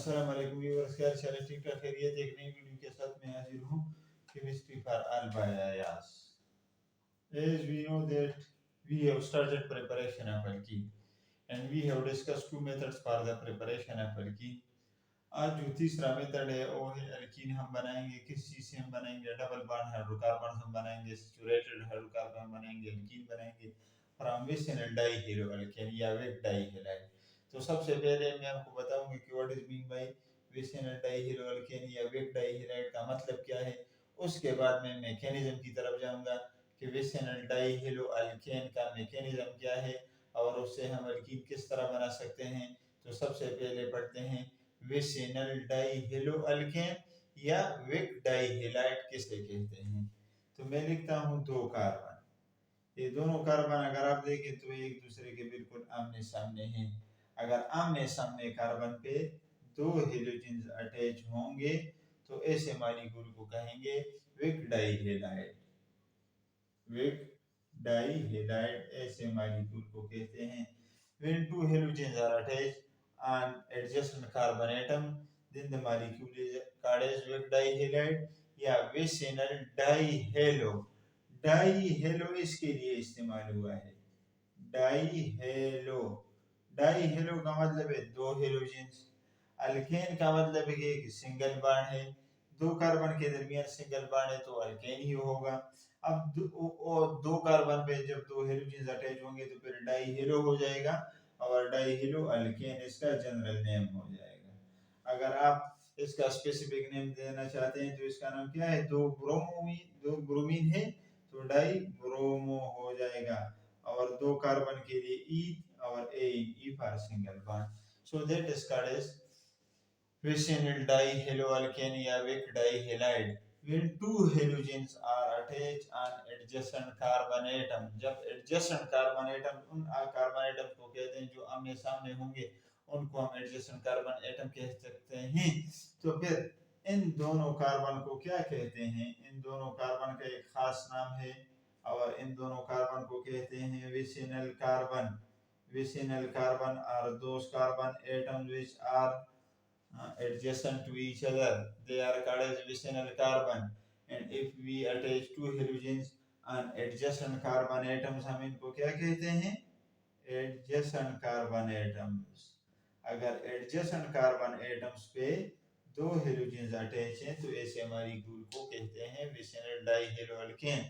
अस्सलाम वालेकुम व्यूअर्स, क्या हाल चाल है? ठीक ठाक खैरियत। एक नई वीडियो के साथ मैं हाजिर हूँ। केमिस्ट्री फॉर अल्बायास। As we know that we have started preparation of alkene and we have discussed two methods for the preparation of alkene. आज जो तीसरा मेथड है वो है एल्कीन हम बनाएंगे। किस चीज से हम बनाएंगे? डबल बॉन्ड हाइड्रोकार्बन हम बनाएंगे, सैचुरेटेड हाइड्रोकार्बन हम बनाएंगे, एल्कीन बनाएंगे फ्रॉम विसिनल डाइहीरो एल्केन या विक डाइहेलाइड। तो सबसे पहले मैं आपको बताऊंगी कि what is mean by vicinal dihaloalkane या विक डाइहेलाइड का मतलब क्या है। उसके बाद मैं मैकेनिज्म की तरफ जाऊंगा कि विसिनल डाइहीरो एल्केन का मैकेनिज्म क्या है और उससे हम एल्कीन किस तरह बना सकते हैं। तो सबसे पहले पढ़ते हैं विसिनल डाइहेलोअल्केन या विक डाइहेलाइड किसे कहते हैं। तो मैं लिखता हूं दो कार्बन। ये दोनों कार्बन अगर आप देखें तो एक दूसरे के बिल्कुल आमने सामने हैं। अगर आमने सामने कार्बन पे दो हेलोजन्स अटैच होंगे तो ऐसे मॉलिक्यूल को कहेंगे विक डाइहेलाइड। विक डाइहेलाइड ऐसे मॉलिक्यूल को कहते हैं। When two halogens are attached on adjacent carbon atom, then the molecule is called as weak dihalide या विसिनल डाइहेलो। डाइहेलो इसके लिए इस्तेमाल हुआ है। डाइहेलो, डाइहेलो का मतलब है दो हेलोजेंस। अल्केन का मतलब है कि सिंगल बॉन्ड है, दो कार्बन के दरमियान सिंगल बॉन्ड है तो अल्केन ही होगा। अब दो कार्बन पे जब दो हेलोजेंस अटैच होंगे तो फिर डाइहेलो हो जाएगा और डाइहेलो अल्केन इसका जनरल नेम हो जाएगा। अगर आप इसका स्पेसिफिक नेम देना चाहते हैं तो इसका नाम क्या है? दो ब्रोमीन है तो डाई ब्रोमो हो जाएगा और दो कार्बन के लिए ई और A for single bond. So that is called as vicinal dihaloalkane या vic dihalide. When two halogens are attached on adjacent carbon atom, जब adjacent carbon atom उन कार्बन एटम को कहते हैं जो आमने सामने होंगे उनको हम adjacent carbon atom कह सकते हैं। तो फिर इन दोनों कार्बन को क्या कहते हैं? इन दोनों कार्बन का एक खास नाम है और इन दोनों कार्बन को कहते हैं vicinal carbon. Vicinal carbon are those carbon atoms which are adjacent to each other. They are called as vicinal carbon. And if we attach two halogens on adjacent carbon atoms, हम इनको क्या कहते हैं? adjacent carbon atoms. अगर adjacent carbon atoms पे दो halogens attach हैं तो ऐसे मॉलिक्यूल को कहते हैं विसिनल डाइहेलोअल्केन।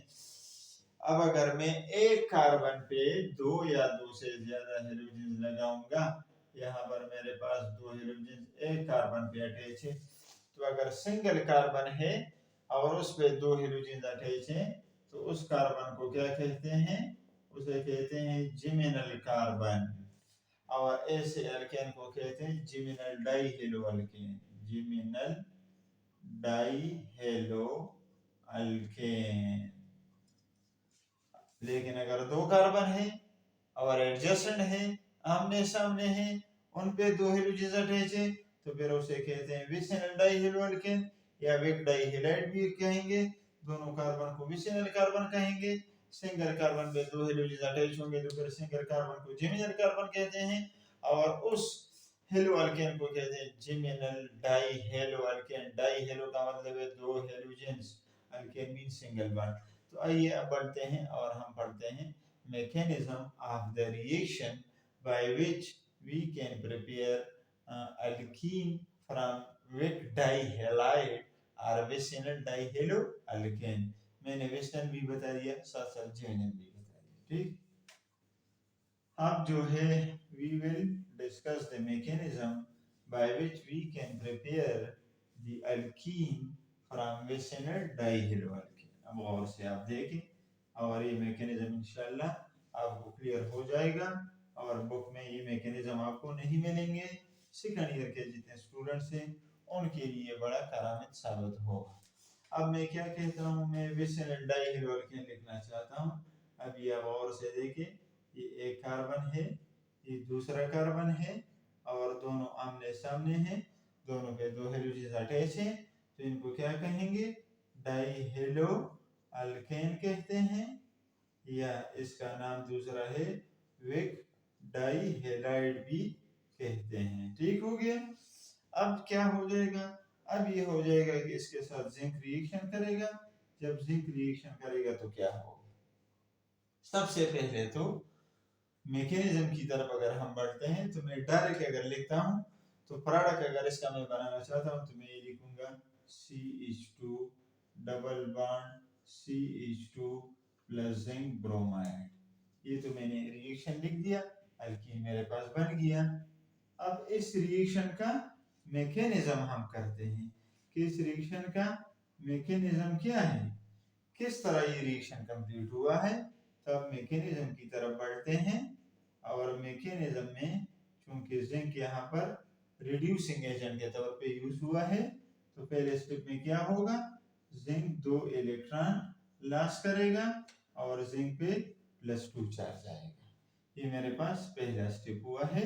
अब अगर मैं एक कार्बन पे दो या दो से ज्यादा हेलोजेंस लगाऊंगा, यहाँ पर मेरे पास दो हेलोजेंस एक कार्बन पे अटैच है, तो अगर सिंगल कार्बन है और उस पे दो हेलोजेंस अटैच हैं तो उस कार्बन को क्या कहते हैं? उसे कहते हैं जिमिनल कार्बन और ऐसे एल्केन को कहते हैं जिमिनल डाइहेलोअल्केन। जिमिनल डाइहेलोअल्केन। लेकिन अगर दो कार्बन है और एडजेसेंट है, आमने सामने है, उन पे दो हेलोजेंस अटैच है तो फिर उसे कहते हैं विसिनल डाइहेलोअल्केन या विक डाइहेलाइड भी कहेंगे। दोनों कार्बन को विसिनल कार्बन कहेंगे। सिंगल कार्बन पे दो हेलोजेंस अटैच होंगे तो फिर सिंगल कार्बन को जिमिनल कार्बन कहते हैं और उस हेलोअल्केन को कहते हैं जिमिनल डाइहेलोअल्केन। डाइहेलो का मतलब है दो halogens, alkane mean single bond. तो आइए अब बढ़ते हैं और हम पढ़ते हैं mechanism of the reaction by which we can prepare alkene from weak dihalide or vicinal diheloalkane। मैंने विसिनल भी बता दिया, साथ साथ जिमिनल भी बता दिया। ठीक, अब जो है we will discuss the mechanism by which we can prepare the alkene from vicinal diheloalkane। अब गौर से आप देखें और ये मैकेनिज्म इंशाल्लाह आपको क्लियर हो जाएगा और बुक में ये मैकेनिज्म आपको नहीं मिलेंगे। सेकंड ईयर के जितने स्टूडेंट्स हैं उनके लिए बड़ा करामत साबित होगा। अब मैं क्या कहता हूँ? मैं विसिनल डाइहेलोअल्केन लिखना चाहता हूँ। अब ये आप और से देखें, ये एक कार्बन है, ये दूसरा कार्बन है और दोनों आमने सामने हैं, दोनों पे दो हेलोजेंस अटैच हैं तो इनको क्या कहेंगे? डाइहेलो अल्केन कहते हैं या इसका नाम दूसरा है विक डाइहेलाइड भी कहते हैं। ठीक हो गया। अब क्या हो जाएगा, अब ये हो जाएगा कि इसके साथ जिंक रिएक्शन करेगा। जब जिंक रिएक्शन करेगा तो क्या होगा, सबसे पहले तो मैकेनिज्म की तरफ अगर हम बढ़ते हैं तो मैं डायरेक्ट अगर लिखता हूं तो प्रोडक्ट अगर इसका मैं बनाना चाहता हूं तो मैं ये लिखूंगा CH2 double bond CH2 plus zinc bromide. ये तो मैंने रिएक्शन लिख दिया, अल्कीन मेरे पास बन गया। अब इस रिएक्शन का मैकेनिज्म हम करते हैं कि इस रिएक्शन का मैकेनिज्म क्या है, किस तरह ये रिएक्शन कंप्लीट हुआ है। तब मैकेनिज्म की तरफ बढ़ते हैं और मैकेनिज्म में चूंकि जिंक यहाँ पर रिड्यूसिंग एजेंट के तौर पे यूज हुआ है तो पहले स्टेप में क्या होगा, जिंक 2 इलेक्ट्रॉन लॉस करेगा और जिंक पे +2 चार्ज आएगा। ये मेरे पास पहला स्टेप हुआ है।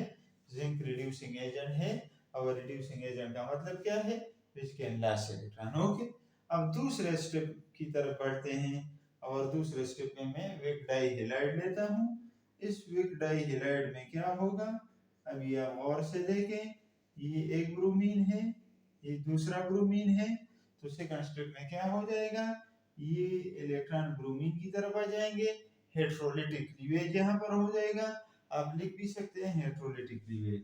जिंक रिड्यूसिंग एजेंट है और रिड्यूसिंग एजेंट का मतलब क्या है, इसके लॉस इलेक्ट्रॉन। ओके, अब दूसरे स्टेप की तरफ बढ़ते हैं और दूसरे स्टेप में मैं विक डाई हैलाइड लेता हूँ। इस विक डाई हैलाइड में क्या होगा, अब ये गौर से देखें, ये एक ब्रोमीन है, ये दूसरा ब्रोमीन है, तो सेकंड स्टेप में क्या हो जाएगा, ये इलेक्ट्रॉन ब्रोमीन की तरफ आ जाएंगे, हेटेरोलिटिक क्लीवेज यहाँ पर हो जाएगा। आप लिख भी सकते हैं हेटेरोलिटिक क्लीवेज,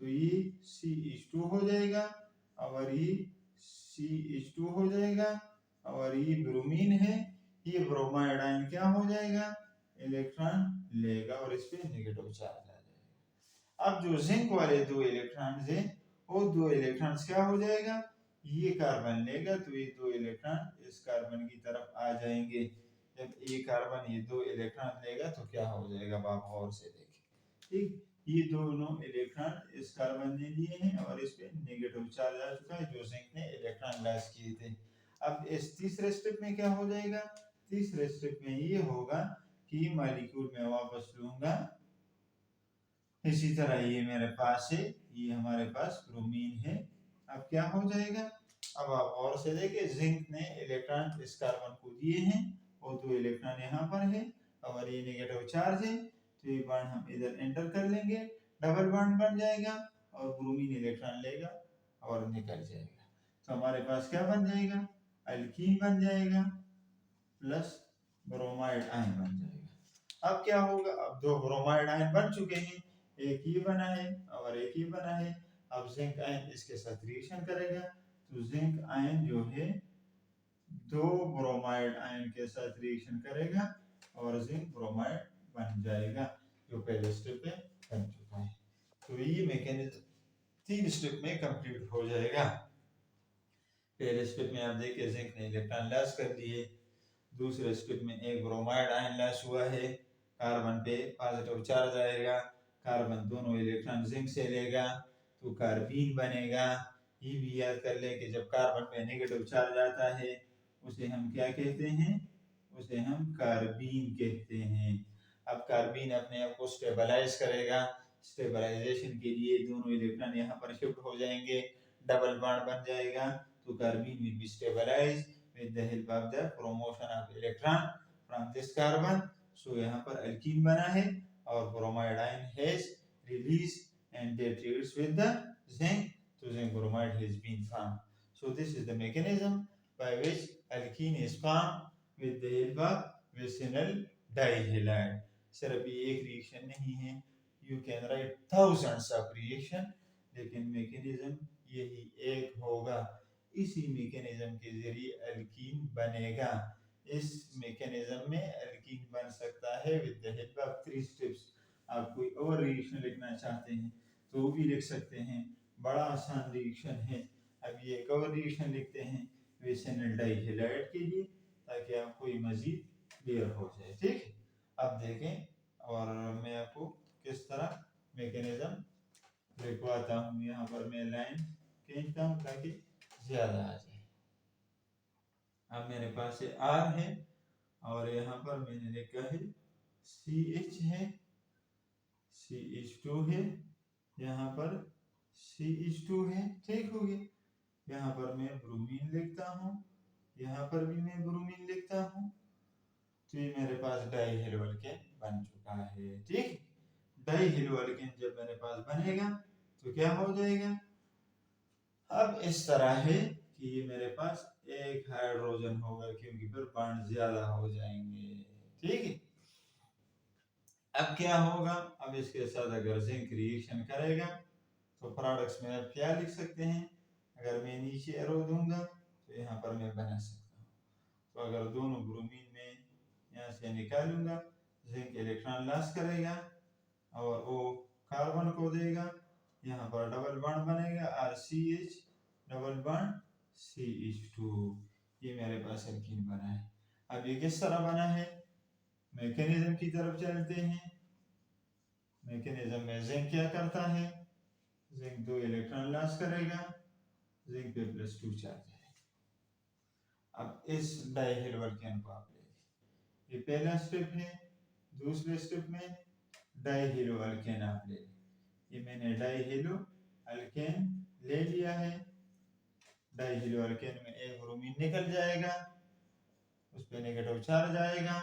तो ये CH2 हो जाएगा और ये CH2 हो जाएगा और ये ब्रोमीन है, ये ब्रोमाइड आयन क्या हो जाएगा, इलेक्ट्रॉन लेगा और इस पे नेगेटिव चार्ज आ जाएगा। अब जो जिंक वाले 2 इलेक्ट्रॉन्स हैं वो 2 इलेक्ट्रॉन्स क्या हो जाएगा, ये कार्बन लेगा तो ये 2 इलेक्ट्रॉन इस कार्बन की तरफ आ जाएंगे। जब ये कार्बन ये 2 इलेक्ट्रॉन लेगा तो क्या हो जाएगा, आप और से देखें। ठीक, ये दोनों इलेक्ट्रॉन इस कार्बन ने लिए हैं और इस पे नेगेटिव चार्ज आ चुका है जो जिंक ने इलेक्ट्रॉन लॉस किए थे। अब इस तीसरे स्टेप में क्या हो जाएगा, तीसरे स्टेप में ये होगा कि मॉलिक्यूल में वापस लूंगा, इसी तरह ये मेरे पास है, ये हमारे पास ब्रोमीन है। अब क्या हो जाएगा, अब आप और से देखिए, जिंक ने इलेक्ट्रॉन इस कार्बन को दिए हैं और 2 इलेक्ट्रॉन यहाँ पर है और ये नेगेटिव चार्ज है, तो ये बॉन्ड हम इधर एंटर कर लेंगे, डबल बॉन्ड बन जाएगा और ब्रोमीन इलेक्ट्रॉन लेगा और निकल जाएगा। तो हमारे पास क्या बन जाएगा, अल्कीन बन जाएगा प्लस ब्रोमाइड आयन बन जाएगा। अब क्या होगा, अब 2 ब्रोमाइड आयन बन चुके हैं, एक ही बना है और एक ही बना है। अब जिंक आयन इसके साथ रिएक्शन करेगा तो जिंक आयन जो है 2 ब्रोमाइड आयन के साथ रिएक्शन करेगा और जिंक ब्रोमाइड बन जाएगा, जो पहले स्टेप पे बन चुका है। तो ये मैकेनिज्म 3 स्टेप में कंप्लीट हो जाएगा। पहले स्टेप में आप देखिए जिंक ने इलेक्ट्रॉन लॉस कर दिए, दूसरे स्टेप में एक ब्रोमाइड आयन लॉस हुआ है, कार्बन पे पॉजिटिव चार्ज आएगा, कार्बन दोनों इलेक्ट्रॉन जिंक से लेगा तो कार्बीन बनेगा। ये भी याद कर ले कि जब कार्बन पे नेगेटिव चार्ज आता है उसे हम क्या कहते हैं, उसे हम कार्बीन कहते हैं। अब कार्बीन अपने आप को स्टेबलाइज करेगा, स्टेबलाइजेशन के लिए दोनों इलेक्ट्रॉन यहाँ पर शिफ्ट हो जाएंगे, डबल बॉन्ड बन जाएगा, तो carbene will be stabilise with the help of the promotion of electron from this carbon। so यहाँ पर alkene बना है और bromide ion has released and that reacts with the zinc, so zinc bromide has been formed। so this is the mechanism by which alkene is formed with the help of vicinal dihalide। सिर्फ ये एक reaction नहीं है, you can write thousands of reaction, लेकिन mechanism यही एक होगा। इसी मैकेनिज्म के जरिए अल्कीन बनेगा। इस मैकेनिज्म में अल्कीन बन सकता है with the help of 3 steps. आप कोई और रिएक्शन लिखना चाहते हैं तो वो भी लिख सकते हैं, बड़ा आसान रिएक्शन है। अब ये एक और रिएक्शन लिखते हैं विसिनल डाइहैलाइड के लिए, ताकि आपको ये मजीद क्लियर हो जाए। ठीक है, अब देखें और मैं आपको किस तरह मैकेनिज्म लिखवाता हूँ। यहाँ पर मैं लाइन खींचता हूँ ताकि ज्यादा आ जाए। अब मेरे पास ये R है और यहाँ पर मैंने लिखा है CH है, CH2 है, यहाँ पर CH2 है। ठीक हो गया, यहाँ पर मैं ब्रोमीन लिखता हूँ, यहाँ पर भी मैं ब्रोमीन लिखता हूँ, तो ये मेरे पास डाइहेलो अल्केन बन चुका है। ठीक, डाइहेलो अल्केन जब मेरे पास बनेगा तो क्या हो जाएगा, अब इस तरह है कि ये मेरे पास एक हाइड्रोजन होगा क्योंकि फिर बॉन्ड ज्यादा हो जाएंगे। ठीक है, अब क्या होगा, अब इसके साथ अगर जिंक रिएक्शन करेगा तो प्रोडक्ट्स में अब क्या लिख सकते हैं, अगर मैं नीचे एरो दूंगा तो यहाँ पर मैं बना सकता हूँ। तो अगर दोनों ब्रोमीन में यहाँ से निकालूंगा, जिंक इलेक्ट्रॉन लॉस करेगा और वो कार्बन को देगा, यहाँ पर डबल बॉन्ड बनेगा RCH डबल बॉन्ड CH2। ये मेरे पास एल्कीन बना है। अब ये किस तरह बना है, मैकेनिज्म की तरफ चलते हैं। मैकेनिज्म में जिंक क्या करता है, जिंक 2 इलेक्ट्रॉन लॉस करेगा, जिंक पे +2 चार्ज है। अब इस डाइहेलो अल्केन को आप ले, ये पहला स्टेप है। दूसरे स्टेप में डाइहेलो अल्केन आप ले, ये मैंने डाइहेलो अल्केन ले लिया है। डाइहेलो अल्केन में एक ब्रोमीन निकल जाएगा, उस पर नेगेटिव चार्ज आएगा,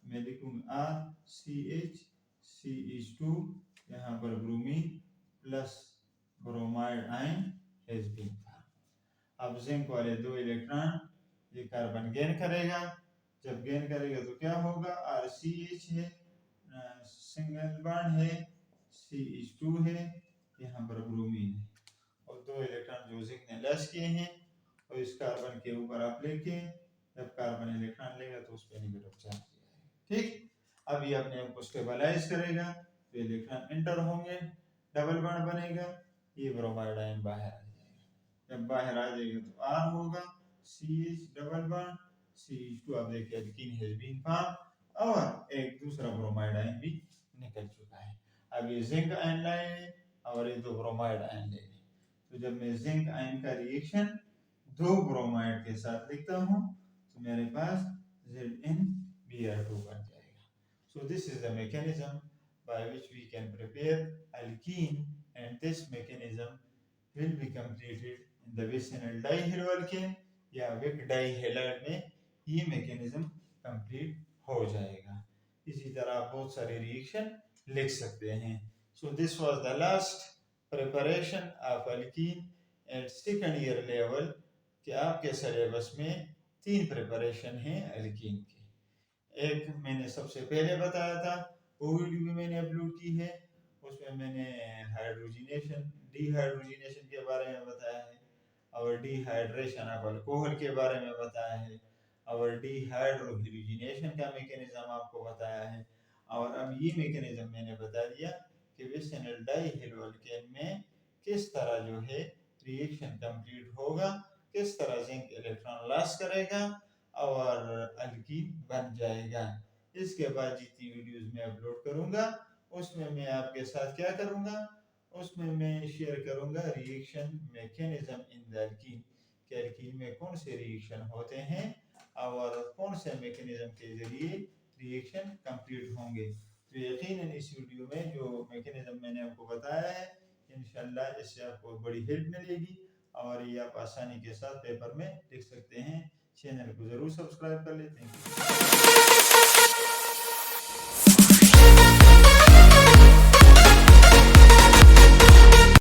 मैं लिखूंगा RCH यहाँ पर bromine plus bromide ion has been form. अब जिंक वाले 2 इलेक्ट्रॉन ये कार्बन गेन करेगा, जब गेन करेगा तो क्या होगा, RCH है, सिंगल बॉन्ड है, CH2 है, यहाँ पर ब्रोमीन है और 2 इलेक्ट्रॉन जो जिंक ने लॉस किए हैं और इस कार्बन के ऊपर आप लेके जब कार्बन इलेक्ट्रॉन लेगा तो उस पर नेगेटिव चार्ज दिया है। ठीक, अब ये अपने आप को स्टेबलाइज करेगा तो इलेक्ट्रॉन एंटर होंगे, डबल बॉन्ड बनेगा, ये ब्रोमाइड आयन बाहर आ जाएगा। जब बाहर आ जाएगा तो R होगा, CH डबल बॉन्ड CH2, आप देखिए एल्कीन हैज बीन फॉर्म और एक दूसरा ब्रोमाइड आयन भी निकल चुका है। अब ये जिंक आयन लाए और ये 2 ब्रोमाइड आयन ले, तो जब मैं जिंक आयन का रिएक्शन 2 ब्रोमाइड के साथ लिखता हूँ तो मेरे पास ZnBr2 बन जाएगा। So this is the mechanism by which we can prepare alkene, and this mechanism will be completed in the vicinal dihaloalkane या विक डाइहेलाइड में ये मैकेनिज्म कंप्लीट हो जाएगा। इसी तरह आप बहुत सारे रिएक्शन लिख सकते हैं। So this was the last preparation of alkene at second year level कि आपके सिलेबस में 3 प्रिपरेशन हैं एल्कीन के। एक मैंने सबसे पहले बताया था, वो वीडियो भी मैंने अपलोड की है, उसमें मैंने हाइड्रोजिनेशन डिहाइड्रोजिनेशन के बारे में बताया है और डिहाइड्रेशन ऑफ अल्कोहल के बारे में बताया है और डिहाइड्रोजिनेशन का मैकेनिज्म आपको बताया है। और अब ये मैकेनिज्म मैंने बता दिया कि विसिनल डाइहेलोअल्केन में किस तरह जो है रिएक्शन कंप्लीट होगा, किस तरह जिंक इलेक्ट्रॉन लॉस करेगा और अल्कीन बन जाएगा। इसके बाद जितनी वीडियोस मैं अपलोड करूंगा उसमें मैं आपके साथ क्या करूंगा, उसमें मैं शेयर करूंगा reaction mechanism in the alkyne कि अल्कीन में कौन से रिएक्शन होते हैं और कौन से मैकेनिज्म के जरिए रिएक्शन कंप्लीट होंगे। तो यकीनन इस वीडियो में जो मैकेनिज्म मैंने आपको बताया है इंशाल्लाह इससे आपको बड़ी हेल्प मिलेगी और ये आप आसानी के साथ पेपर में लिख सकते हैं। चैनल को जरूर सब्सक्राइब कर लेते हैं।